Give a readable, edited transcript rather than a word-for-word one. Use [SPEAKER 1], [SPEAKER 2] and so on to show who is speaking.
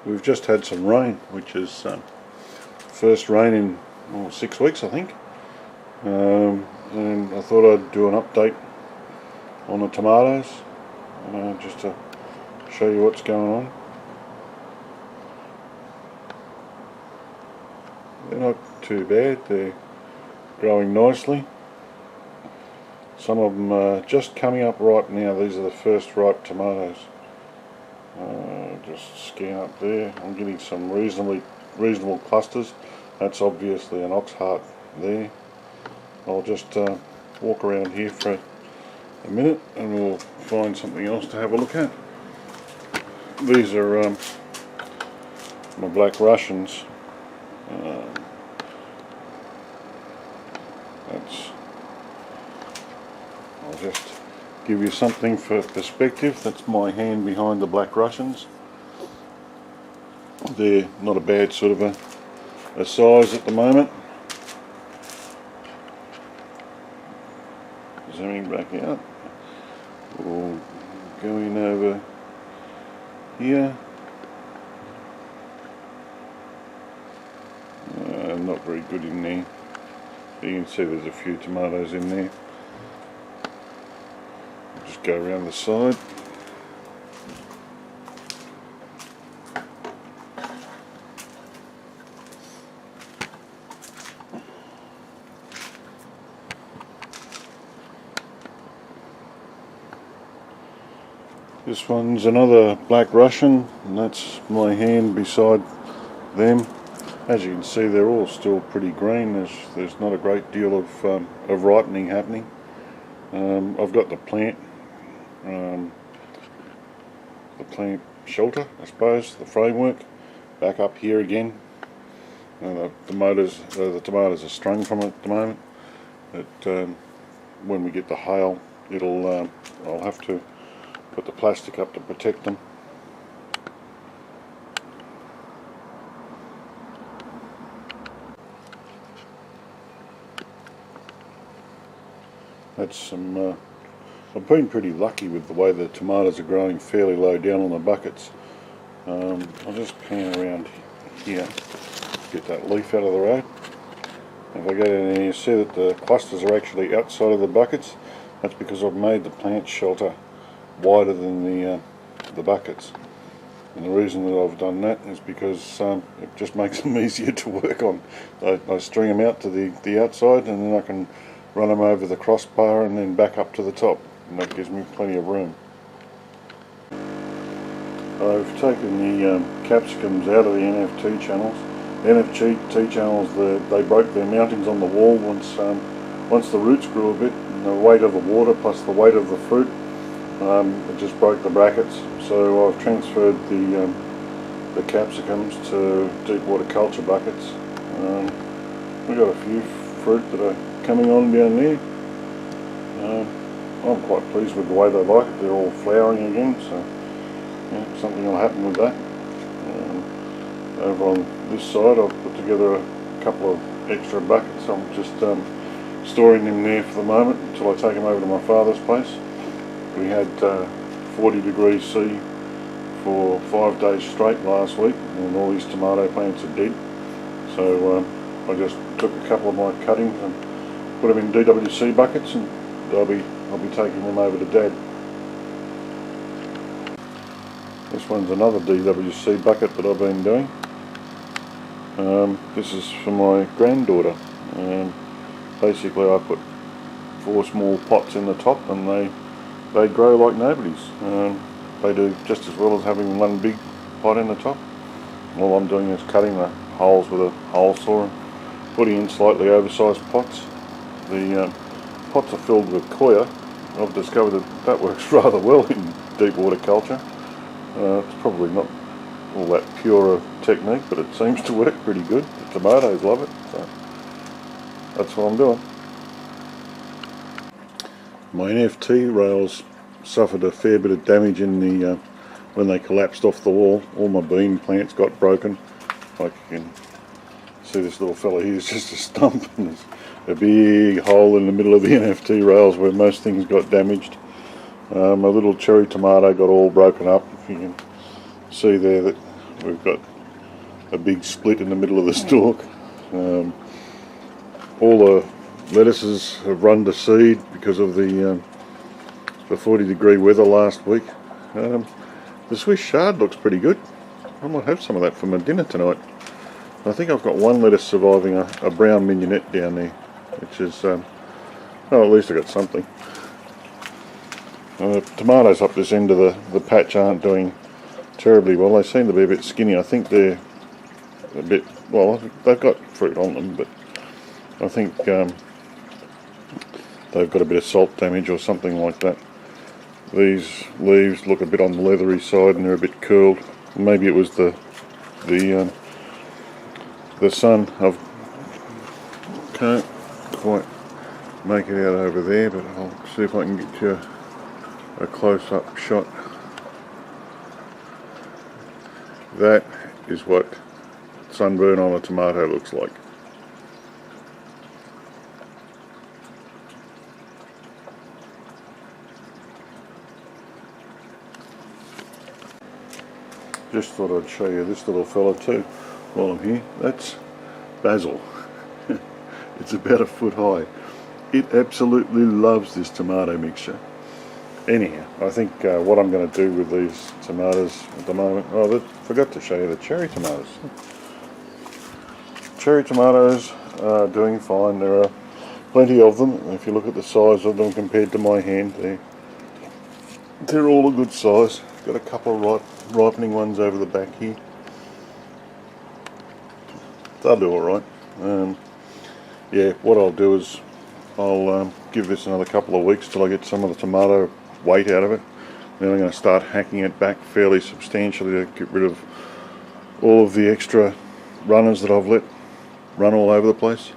[SPEAKER 1] We've just had some rain, which is first rain in 6 weeks, I think. And I thought I'd do an update on the tomatoes, just to show you what's going on. They're not too bad, they're growing nicely. Some of them are just coming up ripe now. These are the first ripe tomatoes. Just scan up there. I'm getting some reasonable clusters. That's obviously an ox heart there. I'll just walk around here for a minute and we'll find something else to have a look at. These are my Black Russians. I'll just give you something for perspective. That's my hand behind the Black Russians. They're not a bad sort of a size at the moment. Zooming back out. We'll go in over here. Not very good in there. You can see there's a few tomatoes in there. I'll just go around the side. This one's another Black Russian, and that's my hand beside them. As you can see, they're all still pretty green. There's not a great deal of ripening happening. I've got the plant shelter, I suppose, the framework, back up here again. The tomatoes are strung from it at the moment. But when we get the hail, I'll have to put the plastic up to protect them. That's some. I've been pretty lucky with the way the tomatoes are growing fairly low down on the buckets. I'll just pan around here, get that leaf out of the road. If I go down there, you see that the clusters are actually outside of the buckets. That's because I've made the plant shelter wider than the buckets. And the reason that I've done that is because it just makes them easier to work on. I string them out to the outside, and then I can run them over the crossbar and then back up to the top, and that gives me plenty of room. I've taken the capsicums out of the NFT channels. The NFT channels, they broke their mountings on the wall once the roots grew a bit, and the weight of the water plus the weight of the fruit, it just broke the brackets. So I've transferred the capsicums to deep water culture buckets. We've got a few fruit that are coming on down there. I'm quite pleased with the way they like it. They're all flowering again, so yeah, something will happen with that. Over on this side, I've put together a couple of extra buckets. I'm just storing them there for the moment until I take them over to my father's place. We had 40 degrees C for 5 days straight last week, and all these tomato plants are dead. So I just took a couple of my cuttings and put them in DWC buckets, and I'll be taking them over to Dad. This one's another DWC bucket that I've been doing. This is for my granddaughter. Basically, I put 4 small pots in the top, and they grow like nobody's. They do just as well as having one big pot in the top. All I'm doing is cutting the holes with a hole saw and putting in slightly oversized pots. The pots are filled with coir. I've discovered that works rather well in deep water culture. It's probably not all that pure a technique, but it seems to work pretty good. The tomatoes love it, so that's what I'm doing. My NFT rails suffered a fair bit of damage in the when they collapsed off the wall. All my bean plants got broken. Like you can see, this little fella here is just a stump, and there's a big hole in the middle of the NFT rails where most things got damaged. My little cherry tomato got all broken up. You can see there that We've got a big split in the middle of the stalk. All the lettuces have run to seed because of the 40-degree weather last week. The Swiss chard looks pretty good. I might have some of that for my dinner tonight. I think I've got one lettuce surviving a brown mignonette down there, which is, well, at least I got something. Tomatoes up this end of the patch aren't doing terribly well. They seem to be a bit skinny. I think they're a bit, well, they've got fruit on them, but I think they've got a bit of salt damage or something like that. These leaves look a bit on the leathery side and they're a bit curled. Maybe it was the sun. I can't quite make it out over there, but I'll see if I can get you a close-up shot. That is what sunburn on a tomato looks like. Just thought I'd show you this little fella too while I'm here. That's basil. It's about a foot high. It absolutely loves this tomato mixture. Anyhow, I think what I'm going to do with these tomatoes at the moment, oh, I forgot to show you the cherry tomatoes. Cherry tomatoes are doing fine. There are plenty of them. If you look at the size of them compared to my hand, they're all a good size. Got a couple of ripening ones over the back here. They'll do alright. Yeah, what I'll do is I'll give this another couple of weeks till I get some of the tomato weight out of it. Then I'm going to start hacking it back fairly substantially to get rid of all of the extra runners that I've let run all over the place.